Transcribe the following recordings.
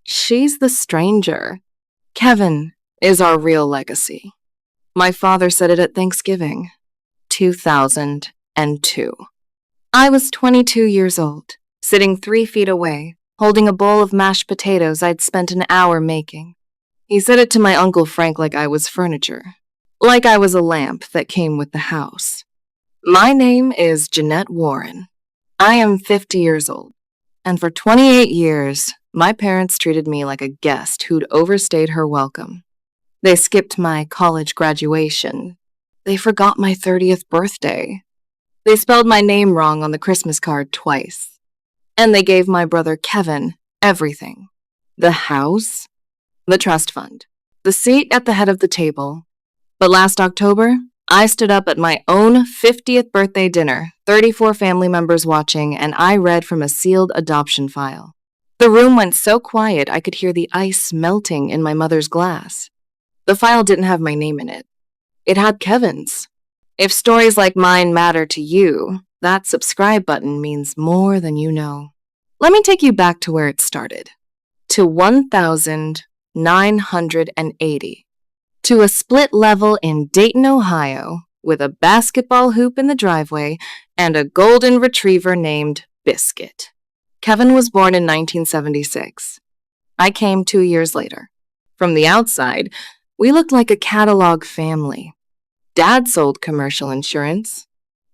She's the stranger. Kevin is our real legacy. My father said it at Thanksgiving, 2002. I was 22 years old, sitting 3 feet away, holding a bowl of mashed potatoes I'd spent an hour making. He said it to my Uncle Frank like I was furniture, like I was a lamp that came with the house. My name is Jeanette Warren. I am 50 years old, and for 28 years, my parents treated me like a guest who'd overstayed her welcome. They skipped my college graduation. They forgot my 30th birthday. They spelled my name wrong on the Christmas card twice. And they gave my brother Kevin everything. The house, the trust fund, the seat at the head of the table. But last October, I stood up at my own 50th birthday dinner, 34 family members watching, and I read from a sealed adoption file. The room went so quiet I could hear the ice melting in my mother's glass. The file didn't have my name in it. It had Kevin's. If stories like mine matter to you, that subscribe button means more than you know. Let me take you back to where it started. To 1,980. To a split level in Dayton, Ohio, with a basketball hoop in the driveway and a golden retriever named Biscuit. Kevin was born in 1976. I came 2 years later. From the outside, we looked like a catalog family. Dad sold commercial insurance.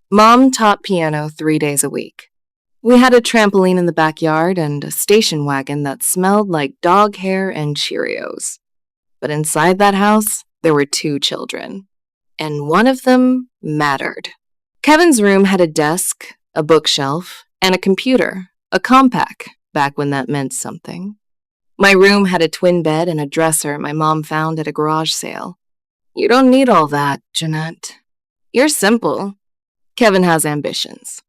Mom taught piano 3 days a week. We had a trampoline in the backyard and a station wagon that smelled like dog hair and Cheerios. But inside that house, there were 2 children, and one of them mattered. Kevin's room had a desk, a bookshelf, and a computer, a Compaq, back when that meant something. My room had a twin bed and a dresser my mom found at a garage sale. You don't need all that, Jeanette. You're simple. Kevin has ambitions.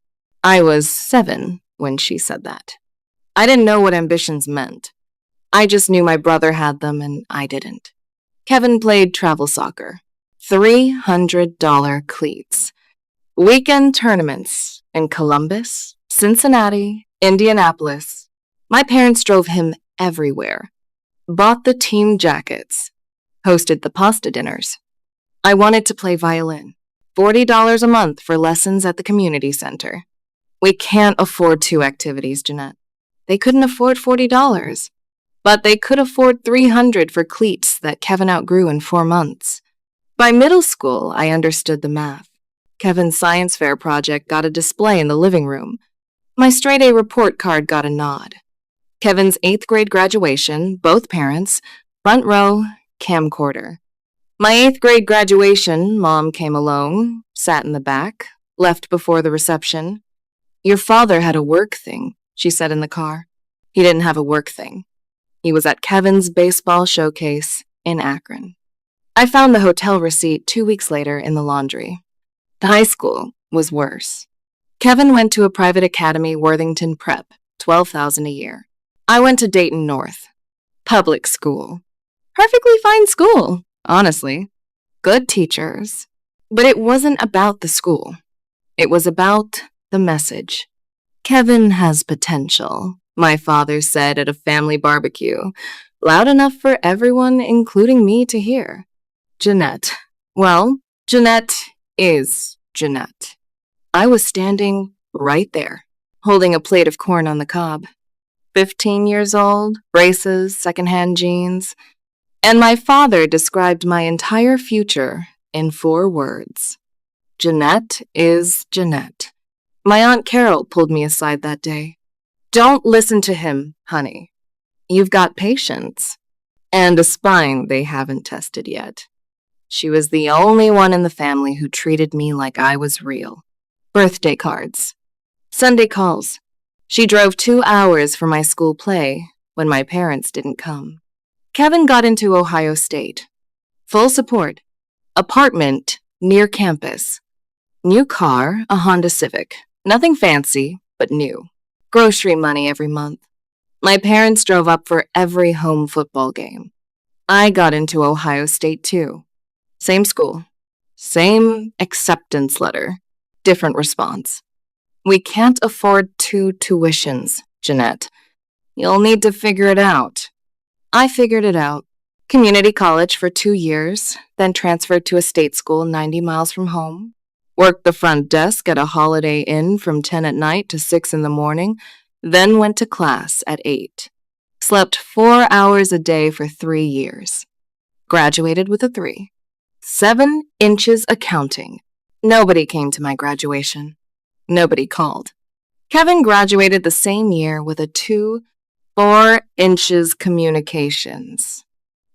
I was 7 when she said that. I didn't know what ambitions meant. I just knew my brother had them and I didn't. Kevin played travel soccer. $300 cleats. Weekend tournaments in Columbus, Cincinnati, Indianapolis. My parents drove him everywhere. Bought the team jackets. Hosted the pasta dinners. I wanted to play violin. $40 a month for lessons at the community center. We can't afford 2 activities, Jeanette. They couldn't afford $40. But they could afford $300 for cleats that Kevin outgrew in 4 months. By middle school, I understood the math. Kevin's science fair project got a display in the living room. My straight-A report card got a nod. Kevin's 8th grade graduation, both parents, front row, camcorder. My 8th grade graduation, Mom came alone, sat in the back, left before the reception. Your father had a work thing, she said in the car. He didn't have a work thing. He was at Kevin's baseball showcase in Akron. I found the hotel receipt 2 weeks later in the laundry. The high school was worse. Kevin went to a private academy, Worthington Prep, $12,000 a year. I went to Dayton North. Public school. Perfectly fine school, honestly. Good teachers. But it wasn't about the school. It was about the message. Kevin has potential, my father said at a family barbecue, loud enough for everyone, including me, to hear. Jeanette. Well, Jeanette is Jeanette. I was standing right there, holding a plate of corn on the cob. 15 years old, braces, secondhand jeans, and my father described my entire future in 4 words. Jeanette is Jeanette. My Aunt Carol pulled me aside that day. Don't listen to him, honey. You've got patience. And a spine they haven't tested yet. She was the only one in the family who treated me like I was real. Birthday cards. Sunday calls. She drove 2 hours for my school play when my parents didn't come. Kevin got into Ohio State. Full support. Apartment near campus. New car, a Honda Civic. Nothing fancy, but new. Grocery money every month. My parents drove up for every home football game. I got into Ohio State too. Same school. Same acceptance letter. Different response. We can't afford 2 tuitions, Jeanette. You'll need to figure it out. I figured it out. Community college for 2 years, then transferred to a state school 90 miles from home. Worked the front desk at a Holiday Inn from 10 at night to 6 in the morning, then went to class at 8. Slept 4 hours a day for 3 years. Graduated with a 3. 7 inches accounting. Nobody came to my graduation. Nobody called. Kevin graduated the same year with a 2, 4 inches communications.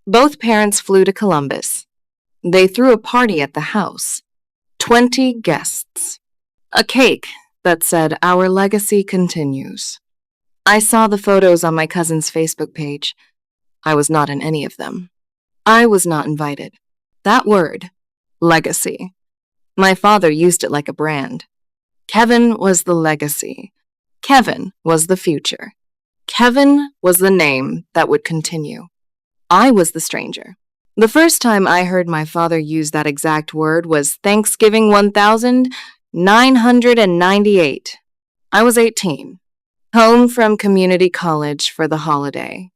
Both parents flew to Columbus. They threw a party at the house. 20 guests. A cake that said, "Our legacy continues." I saw the photos on my cousin's Facebook page. I was not in any of them. I was not invited. That word, legacy. My father used it like a brand. Kevin was the legacy. Kevin was the future. Kevin was the name that would continue. I was the stranger. The first time I heard my father use that exact word was Thanksgiving 1998. I was 18, home from community college for the holiday,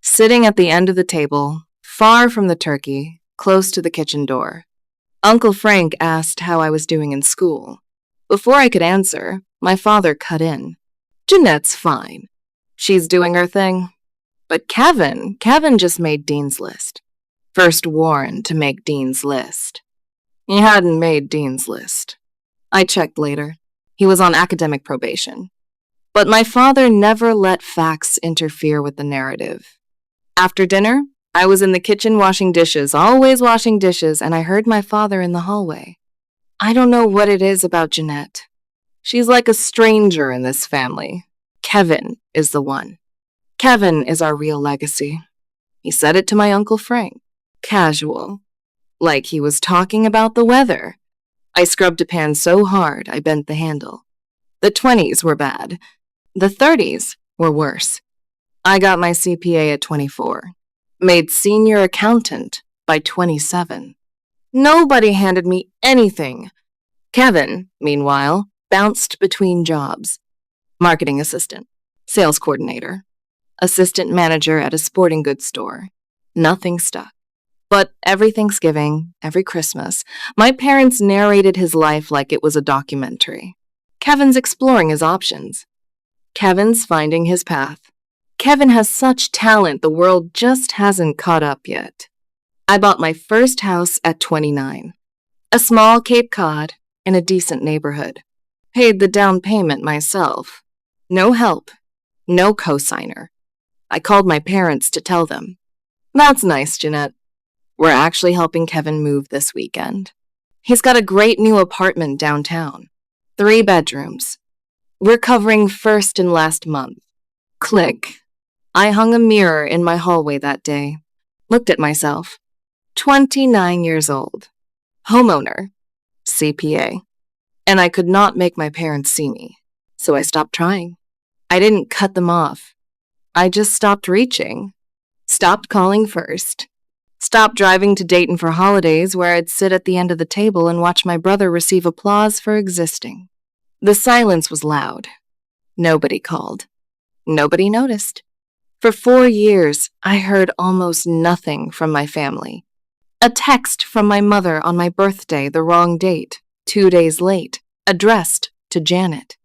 sitting at the end of the table, far from the turkey, close to the kitchen door. Uncle Frank asked how I was doing in school. Before I could answer, my father cut in. "Jeanette's fine. She's doing her thing. But Kevin just made Dean's List. First Warren to make Dean's List. He hadn't made Dean's List. I checked later. He was on academic probation. But my father never let facts interfere with the narrative. After dinner, I was in the kitchen washing dishes, always washing dishes, and I heard my father in the hallway. I don't know what it is about Jeanette. She's like a stranger in this family. Kevin is the one. Kevin is our real legacy." He said it to my Uncle Frank. Casual. Like he was talking about the weather. I scrubbed a pan so hard I bent the handle. The 20s were bad. The 30s were worse. I got my CPA at 24. Made senior accountant by 27. Nobody handed me anything. Kevin, meanwhile, bounced between jobs. Marketing assistant, sales coordinator, assistant manager at a sporting goods store. Nothing stuck. But every Thanksgiving, every Christmas, my parents narrated his life like it was a documentary. Kevin's exploring his options. Kevin's finding his path. Kevin has such talent the world just hasn't caught up yet. I bought my first house at 29. A small Cape Cod in a decent neighborhood. Paid the down payment myself. No help. No cosigner. I called my parents to tell them. "That's nice, Jeanette. We're actually helping Kevin move this weekend. He's got a great new apartment downtown. 3 bedrooms. We're covering first and last month." Click. I hung a mirror in my hallway that day. Looked at myself. 29 years old. Homeowner. CPA. And I could not make my parents see me, so I stopped trying. I didn't cut them off. I just stopped reaching. Stopped calling first. Stopped driving to Dayton for holidays where I'd sit at the end of the table and watch my brother receive applause for existing. The silence was loud. Nobody called. Nobody noticed. For 4 years, I heard almost nothing from my family. A text from my mother on my birthday, the wrong date, 2 days late, addressed to Janet.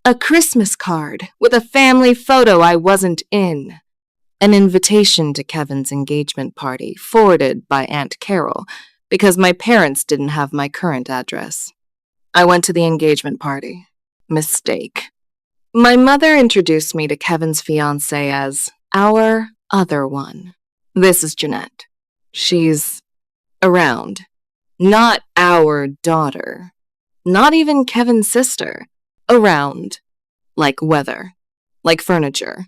A Christmas card with a family photo I wasn't in. An invitation to Kevin's engagement party forwarded by Aunt Carol because my parents didn't have my current address. I went to the engagement party. Mistake. My mother introduced me to Kevin's fiancée as our other one. This is Jeanette. She's around. Not our daughter. Not even Kevin's sister. Around. Like weather. Like furniture.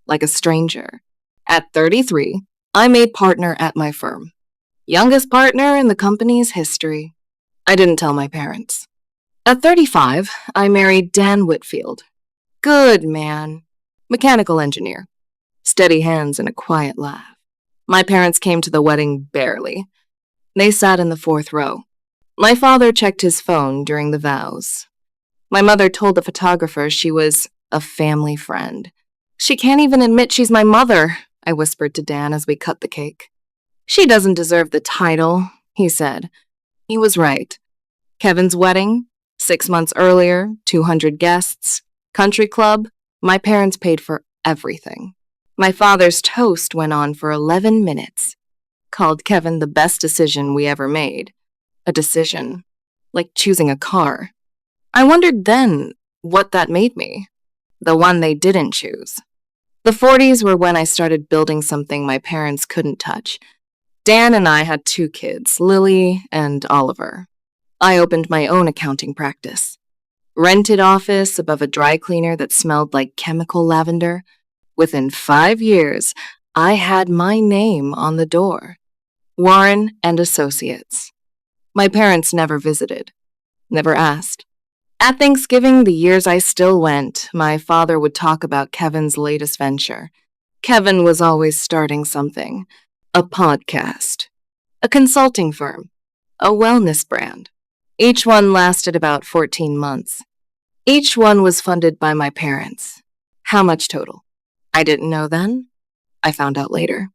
Like a stranger. At 33, I made partner at my firm. Youngest partner in the company's history. I didn't tell my parents. At 35, I married Dan Whitfield. Good man. Mechanical engineer. Steady hands and a quiet laugh. My parents came to the wedding barely. They sat in the 4th row. My father checked his phone during the vows. My mother told the photographer she was a family friend. She can't even admit she's my mother, I whispered to Dan as we cut the cake. She doesn't deserve the title, he said. He was right. Kevin's wedding, 6 months earlier, 200 guests, country club, my parents paid for everything. My father's toast went on for 11 minutes. Called Kevin the best decision we ever made. A decision. Like choosing a car. I wondered then what that made me. The one they didn't choose. The 40s were when I started building something my parents couldn't touch. Dan and I had 2 kids, Lily and Oliver. I opened my own accounting practice. Rented office above a dry cleaner that smelled like chemical lavender. Within 5 years, I had my name on the door. Warren and Associates. My parents never visited. Never asked. At Thanksgiving, the years I still went, my father would talk about Kevin's latest venture. Kevin was always starting something. A podcast. A consulting firm. A wellness brand. Each one lasted about 14 months. Each one was funded by my parents. How much total? I didn't know then. I found out later.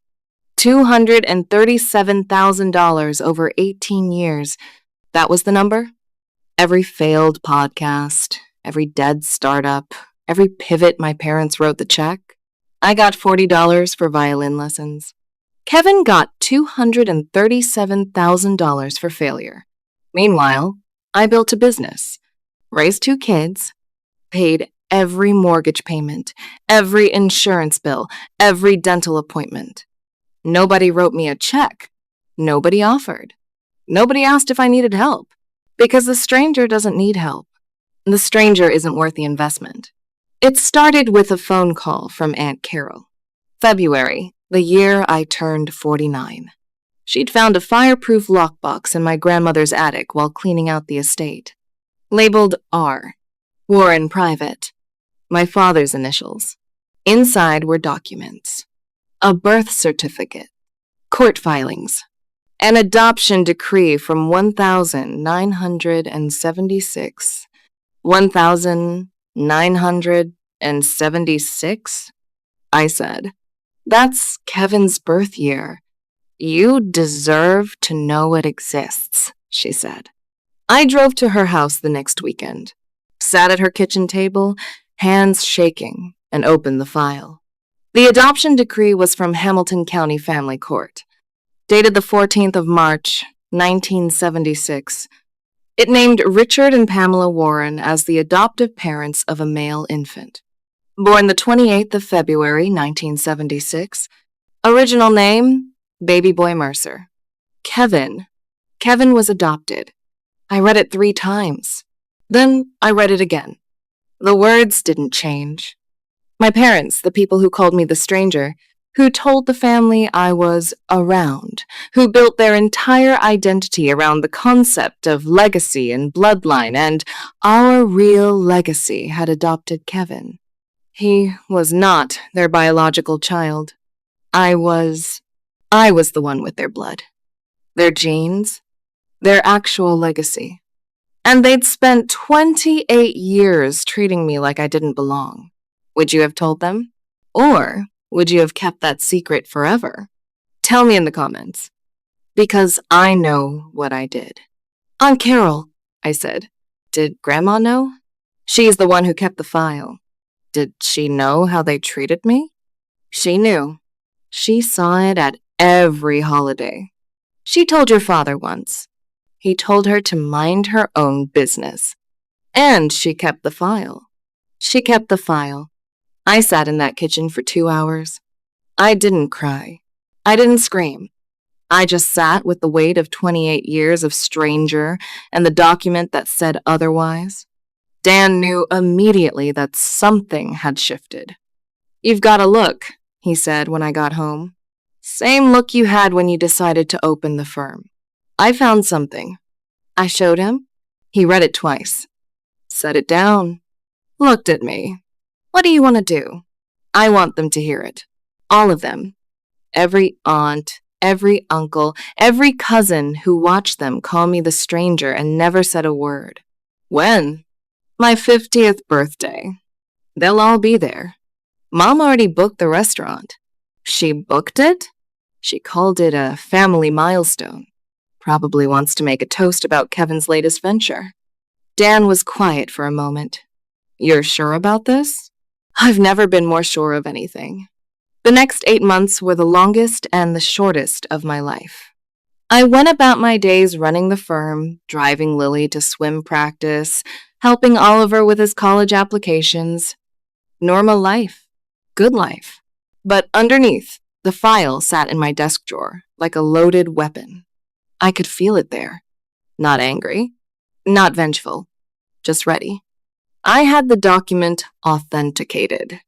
$237,000 over 18 years. That was the number? Every failed podcast, every dead startup, every pivot my parents wrote the check. I got $40 for violin lessons. Kevin got $237,000 for failure. Meanwhile, I built a business, raised 2 kids, paid every mortgage payment, every insurance bill, every dental appointment. Nobody wrote me a check. Nobody offered. Nobody asked if I needed help. Because the stranger doesn't need help. The stranger isn't worth the investment. It started with a phone call from Aunt Carol. February, the year I turned 49. She'd found a fireproof lockbox in my grandmother's attic while cleaning out the estate. Labeled R. Warren Private. My father's initials. Inside were documents. A birth certificate. Court filings. An adoption decree from 1976. 1976? I said. That's Kevin's birth year. You deserve to know it exists, she said. I drove to her house the next weekend, sat at her kitchen table, hands shaking, and opened the file. The adoption decree was from Hamilton County Family Court. Dated the 14th of March, 1976. It named Richard and Pamela Warren as the adoptive parents of a male infant. Born the 28th of February, 1976. Original name, Baby Boy Mercer. Kevin. Kevin was adopted. I read it 3 times. Then I read it again. The words didn't change. My parents, the people who called me the stranger, who told the family I was around, who built their entire identity around the concept of legacy and bloodline, and our real legacy had adopted Kevin. He was not their biological child. I was the one with their blood, their genes, their actual legacy. And they'd spent 28 years treating me like I didn't belong. Would you have told them? Or would you have kept that secret forever? Tell me in the comments. Because I know what I did. Aunt Carol, I said. Did Grandma know? She's the one who kept the file. Did she know how they treated me? She knew. She saw it at every holiday. She told your father once. He told her to mind her own business. And she kept the file. She kept the file. I sat in that kitchen for 2 hours. I didn't cry. I didn't scream. I just sat with the weight of 28 years of stranger and the document that said otherwise. Dan knew immediately that something had shifted. You've got a look, he said when I got home. Same look you had when you decided to open the firm. I found something. I showed him. He read it twice. Set it down. Looked at me. What do you want to do? I want them to hear it. All of them. Every aunt, every uncle, every cousin who watched them call me the stranger and never said a word. When? My 50th birthday. They'll all be there. Mom already booked the restaurant. She booked it? She called it a family milestone. Probably wants to make a toast about Kevin's latest venture. Dan was quiet for a moment. You're sure about this? I've never been more sure of anything. The next 8 months were the longest and the shortest of my life. I went about my days running the firm, driving Lily to swim practice, helping Oliver with his college applications. Normal life. Good life. But underneath, the file sat in my desk drawer like a loaded weapon. I could feel it there. Not angry. Not vengeful. Just ready. I had the document authenticated.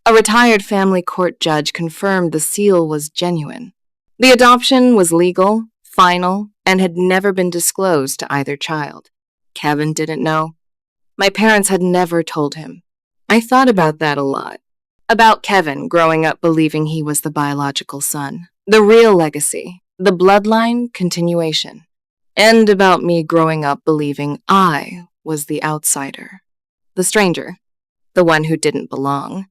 A retired family court judge confirmed the seal was genuine. The adoption was legal, final, and had never been disclosed to either child. Kevin didn't know. My parents had never told him. I thought about that a lot. About Kevin growing up believing he was the biological son, the real legacy, the bloodline continuation, and about me growing up believing I was the outsider, the stranger, the one who didn't belong.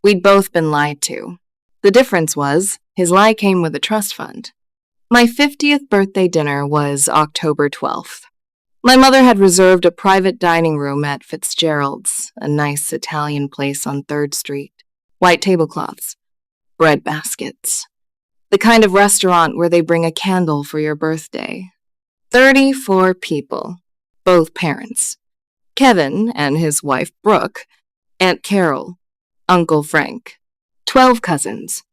We'd both been lied to. The difference was, his lie came with a trust fund. My 50th birthday dinner was October 12th. My mother had reserved a private dining room at Fitzgerald's, a nice Italian place on 3rd Street. White tablecloths, bread baskets. The kind of restaurant where they bring a candle for your birthday. 34 people, both parents. Kevin and his wife Brooke, Aunt Carol, Uncle Frank, 12 cousins,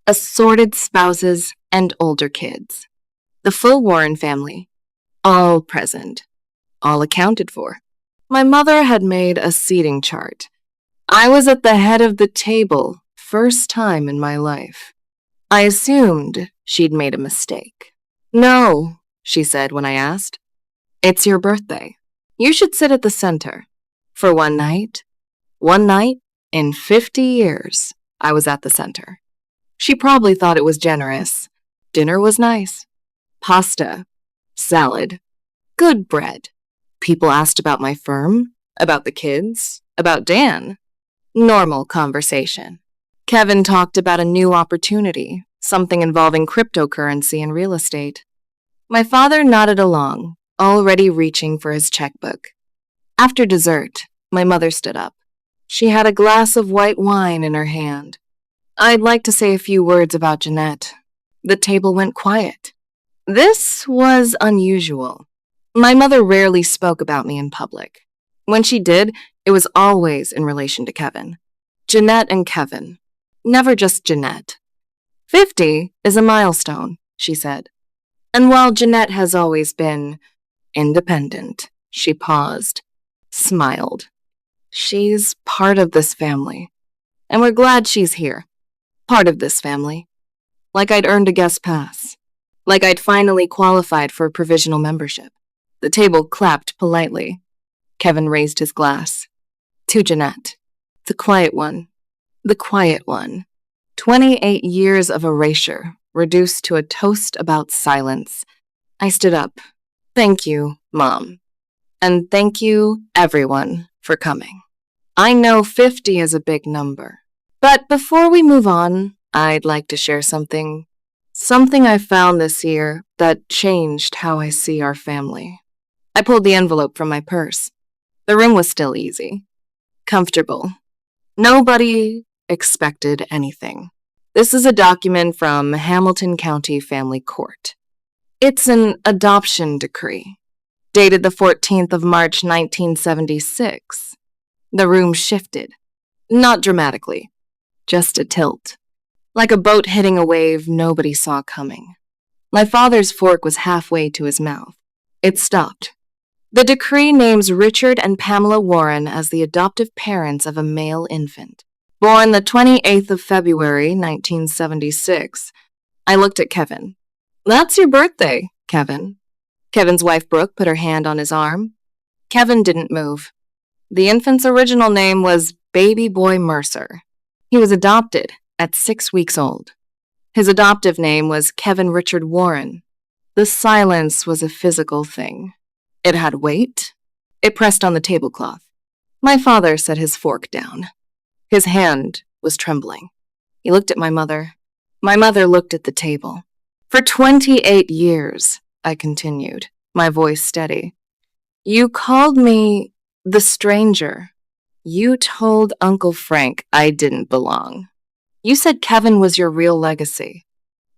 assorted spouses and older kids. The full Warren family, all present, all accounted for. My mother had made a seating chart. I was at the head of the table, first time in my life. I assumed she'd made a mistake. No, she said when I asked. It's your birthday. You should sit at the center. For one night in 50 years, I was at the center. She probably thought it was generous. Dinner was nice. Pasta, salad, good bread. People asked about my firm, about the kids, about Dan. Normal conversation. Kevin talked about a new opportunity, something involving cryptocurrency and real estate. My father nodded along, already reaching for his checkbook. After dessert, my mother stood up. She had a glass of white wine in her hand. I'd like to say a few words about Jeanette. The table went quiet. This was unusual. My mother rarely spoke about me in public. When she did, it was always in relation to Kevin. Jeanette and Kevin. Never just Jeanette. 50 is a milestone, she said. And while Jeanette has always been independent, she paused, smiled. She's part of this family. And we're glad she's here. Part of this family. Like I'd earned a guest pass. Like I'd finally qualified for provisional membership. The table clapped politely. Kevin raised his glass. To Jeanette. The quiet one. The quiet one. 28 years of erasure, reduced to a toast about silence. I stood up. Thank you, Mom. And thank you, everyone, for coming. I know 50 is a big number. But before we move on, I'd like to share something I found this year that changed how I see our family. I pulled the envelope from my purse. The room was still easy. Comfortable. Nobody expected anything. This is a document from Hamilton County Family Court. It's an adoption decree, dated the 14th of March, 1976. The room shifted. Not dramatically, just a tilt. Like a boat hitting a wave nobody saw coming. My father's fork was halfway to his mouth. It stopped. The decree names Richard and Pamela Warren as the adoptive parents of a male infant. Born the 28th of February, 1976. I looked at Kevin. That's your birthday, Kevin. Kevin's wife Brooke put her hand on his arm. Kevin didn't move. The infant's original name was Baby Boy Mercer. He was adopted at 6 weeks old. His adoptive name was Kevin Richard Warren. The silence was a physical thing. It had weight. It pressed on the tablecloth. My father set his fork down. His hand was trembling. He looked at my mother. My mother looked at the table. For 28 years, I continued, my voice steady. You called me the stranger. You told Uncle Frank I didn't belong. You said Kevin was your real legacy.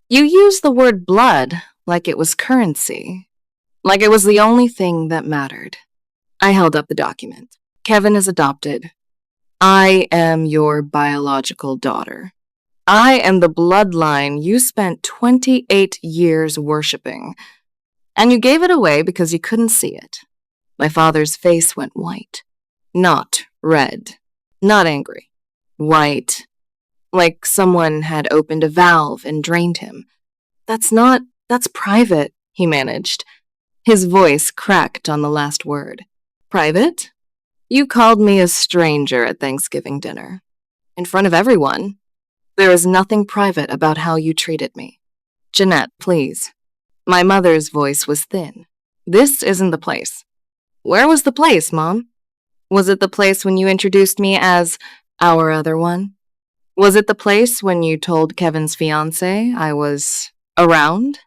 You used the word blood like it was currency, like it was the only thing that mattered. I held up the document. Kevin is adopted. I am your biological daughter. I am the bloodline you spent 28 years worshipping, and you gave it away because you couldn't see it. My father's face went white. Not red. Not angry. White. Like someone had opened a valve and drained him. That's private, he managed. His voice cracked on the last word. Private? You called me a stranger at Thanksgiving dinner. In front of everyone. There is nothing private about how you treated me. Jeanette, please. My mother's voice was thin. This isn't the place. Where was the place, Mom? Was it the place when you introduced me as our other one? Was it the place when you told Kevin's fiancé I was around?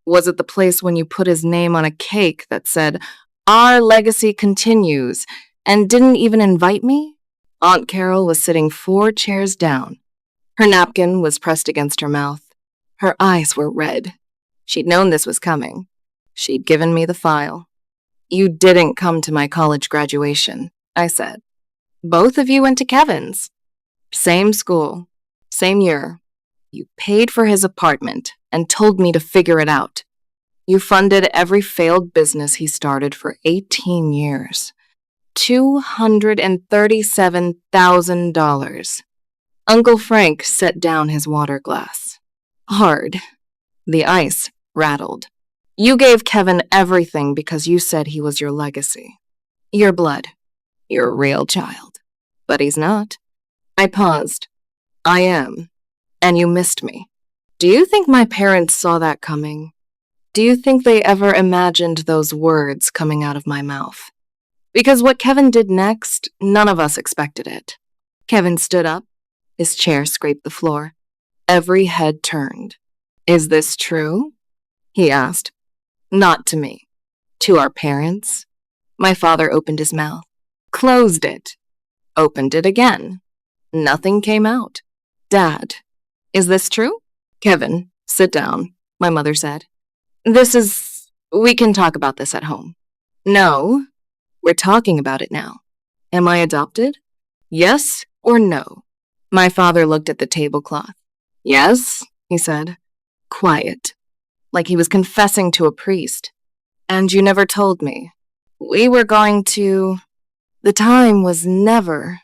Was it the place when you put his name on a cake that said, Our legacy continues, and didn't even invite me? Aunt Carol was sitting 4 chairs down. Her napkin was pressed against her mouth. Her eyes were red. She'd known this was coming. She'd given me the file. You didn't come to my college graduation, I said. Both of you went to Kevin's. Same school, same year. You paid for his apartment and told me to figure it out. You funded every failed business he started for 18 years. $237,000. Uncle Frank set down his water glass. Hard. The ice rattled. You gave Kevin everything because you said he was your legacy. Your blood. Your real child. But he's not. I paused. I am. And you missed me. Do you think my parents saw that coming? Do you think they ever imagined those words coming out of my mouth? Because what Kevin did next, none of us expected it. Kevin stood up. His chair scraped the floor. Every head turned. Is this true? He asked. Not to me. To our parents. My father opened his mouth. Closed it. Opened it again. Nothing came out. Dad, is this true? Kevin, sit down, my mother said. We can talk about this at home. No, we're talking about it now. Am I adopted? Yes or no? My father looked at the tablecloth. Yes, he said. Quiet, like he was confessing to a priest. And you never told me. We were going to... The time was never.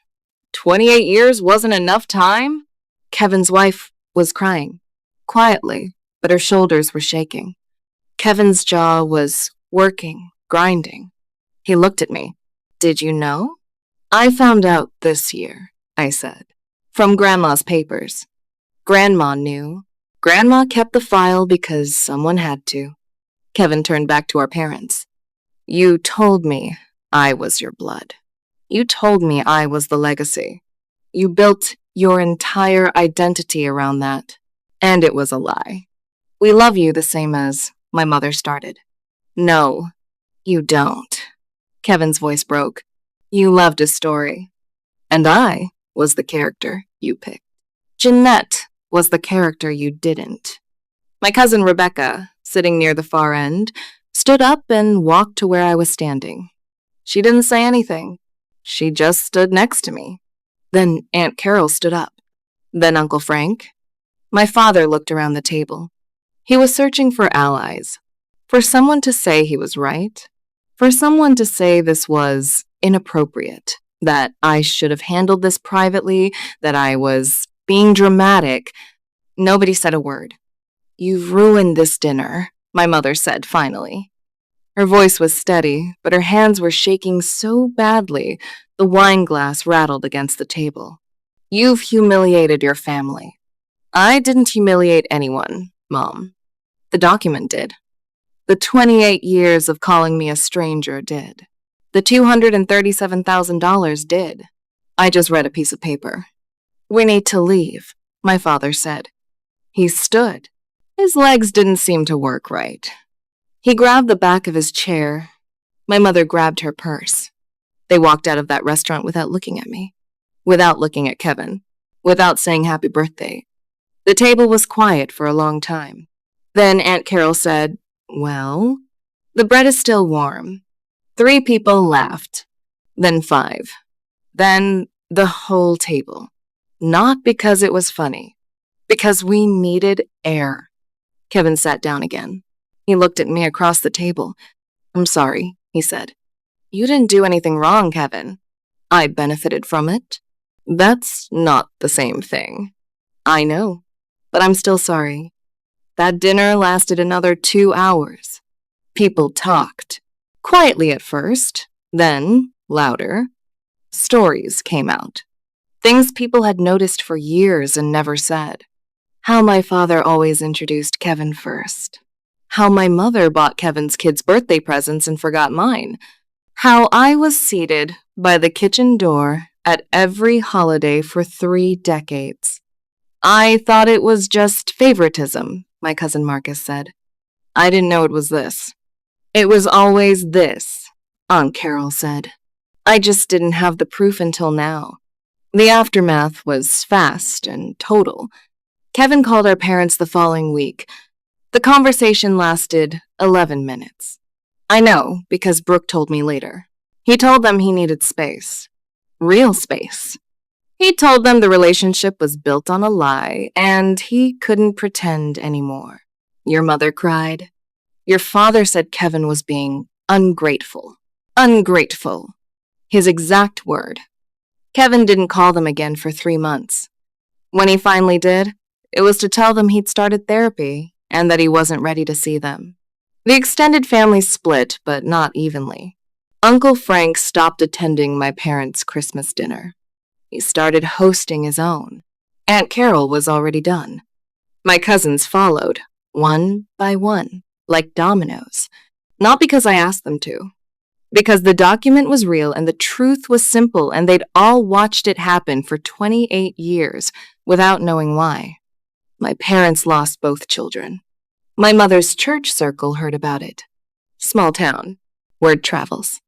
28 years wasn't enough time? Kevin's wife was crying. Quietly, but her shoulders were shaking. Kevin's jaw was working, grinding. He looked at me. Did you know? I found out this year, I said. From Grandma's papers. Grandma knew. Grandma kept the file because someone had to. Kevin turned back to our parents. You told me I was your blood. You told me I was the legacy. You built your entire identity around that. And it was a lie. We love you the same as my mother started. No, you don't. Kevin's voice broke. You loved a story. And I was the character you picked. Jeanette was the character you didn't. My cousin Rebecca, sitting near the far end, stood up and walked to where I was standing. She didn't say anything. She just stood next to me. Then Aunt Carol stood up. Then Uncle Frank. My father looked around the table. He was searching for allies. For someone to say he was right. For someone to say this was inappropriate. That I should have handled this privately. That I was being dramatic. Nobody said a word. You've ruined this dinner, my mother said finally. Her voice was steady, but her hands were shaking so badly the wine glass rattled against the table. You've humiliated your family. I didn't humiliate anyone, Mom. The document did. The 28 years of calling me a stranger did. The $237,000 did. I just read a piece of paper. We need to leave, my father said. He stood. His legs didn't seem to work right. He grabbed the back of his chair. My mother grabbed her purse. They walked out of that restaurant without looking at me, without looking at Kevin, without saying happy birthday. The table was quiet for a long time. Then Aunt Carol said, "Well, the bread is still warm." 3 people laughed. Then 5. Then the whole table. Not because it was funny, because we needed air. Kevin sat down again. He looked at me across the table. "I'm sorry," he said. "You didn't do anything wrong, Kevin. I benefited from it." "That's not the same thing." "I know, but I'm still sorry." That dinner lasted another 2 hours. People talked. Quietly at first, then louder. Stories came out. Things people had noticed for years and never said. How my father always introduced Kevin first. How my mother bought Kevin's kids' birthday presents and forgot mine. How I was seated by the kitchen door at every holiday for 3 decades. "I thought it was just favoritism," my cousin Marcus said. "I didn't know it was this." "It was always this," Aunt Carol said. "I just didn't have the proof until now." The aftermath was fast and total. Kevin called our parents the following week. The conversation lasted 11 minutes. I know, because Brooke told me later. He told them he needed space. Real space. He told them the relationship was built on a lie, and he couldn't pretend anymore. Your mother cried. Your father said Kevin was being ungrateful. Ungrateful. His exact word. Kevin didn't call them again for 3 months. When he finally did, it was to tell them he'd started therapy and that he wasn't ready to see them. The extended family split, but not evenly. Uncle Frank stopped attending my parents' Christmas dinner. He started hosting his own. Aunt Carol was already done. My cousins followed, one by one, like dominoes. Not because I asked them to. Because the document was real and the truth was simple and they'd all watched it happen for 28 years without knowing why. My parents lost both children. My mother's church circle heard about it. Small town. Word travels.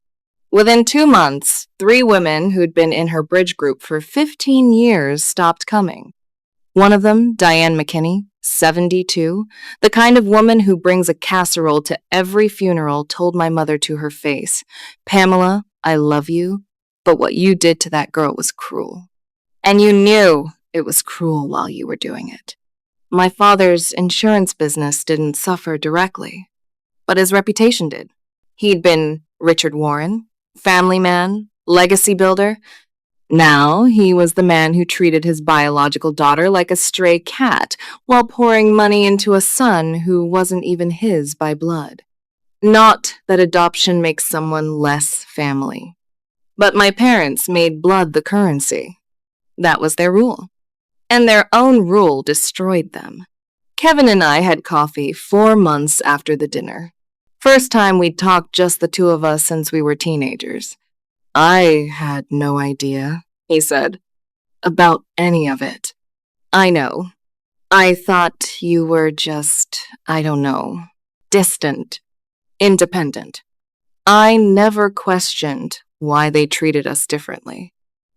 Within 2 months, 3 women who'd been in her bridge group for 15 years stopped coming. One of them, Diane McKinney, 72, the kind of woman who brings a casserole to every funeral, told my mother to her face, "Pamela, I love you, but what you did to that girl was cruel. And you knew it was cruel while you were doing it." My father's insurance business didn't suffer directly, but his reputation did. He'd been Richard Warren, family man, legacy builder. Now he was the man who treated his biological daughter like a stray cat while pouring money into a son who wasn't even his by blood. Not that adoption makes someone less family, but my parents made blood the currency. That was their rule. And their own rule destroyed them. Kevin and I had coffee 4 months after the dinner. First time we'd talked just the 2 of us since we were teenagers. "I had no idea," he said, "about any of it." "I know. I thought you were just, I don't know, distant, independent. I never questioned why they treated us differently.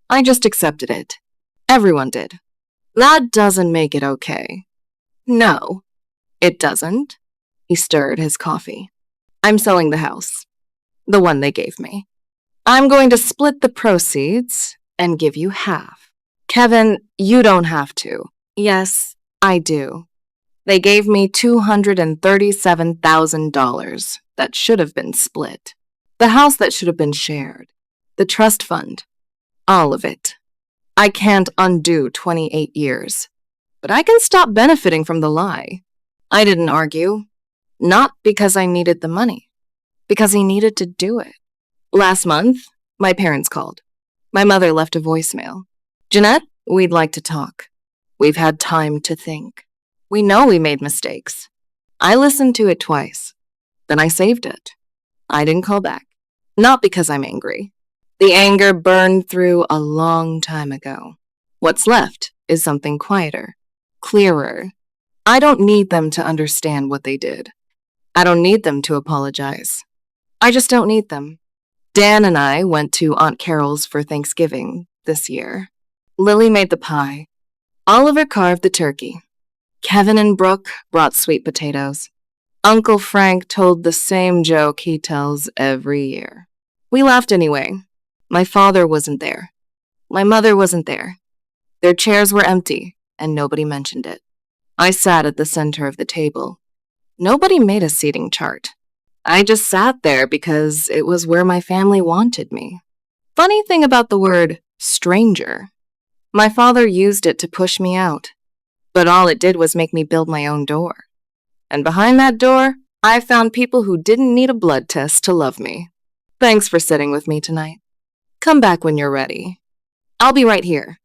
I just accepted it. Everyone did. That doesn't make it okay." "No, it doesn't." He stirred his coffee. "I'm selling the house. The one they gave me. I'm going to split the proceeds and give you half." "Kevin, you don't have to." "Yes, I do. They gave me $237,000 that should have been split. The house that should have been shared. The trust fund. All of it. I can't undo 28 years. But I can stop benefiting from the lie." I didn't argue. Not because I needed the money. Because he needed to do it. Last month, my parents called. My mother left a voicemail. "Jeanette, we'd like to talk. We've had time to think. We know we made mistakes." I listened to it twice. Then I saved it. I didn't call back. Not because I'm angry. The anger burned through a long time ago. What's left is something quieter, clearer. I don't need them to understand what they did. I don't need them to apologize. I just don't need them. Dan and I went to Aunt Carol's for Thanksgiving this year. Lily made the pie. Oliver carved the turkey. Kevin and Brooke brought sweet potatoes. Uncle Frank told the same joke he tells every year. We laughed anyway. My father wasn't there. My mother wasn't there. Their chairs were empty, and nobody mentioned it. I sat at the center of the table. Nobody made a seating chart. I just sat there because it was where my family wanted me. Funny thing about the word stranger. My father used it to push me out, but all it did was make me build my own door. And behind that door, I found people who didn't need a blood test to love me. Thanks for sitting with me tonight. Come back when you're ready. I'll be right here.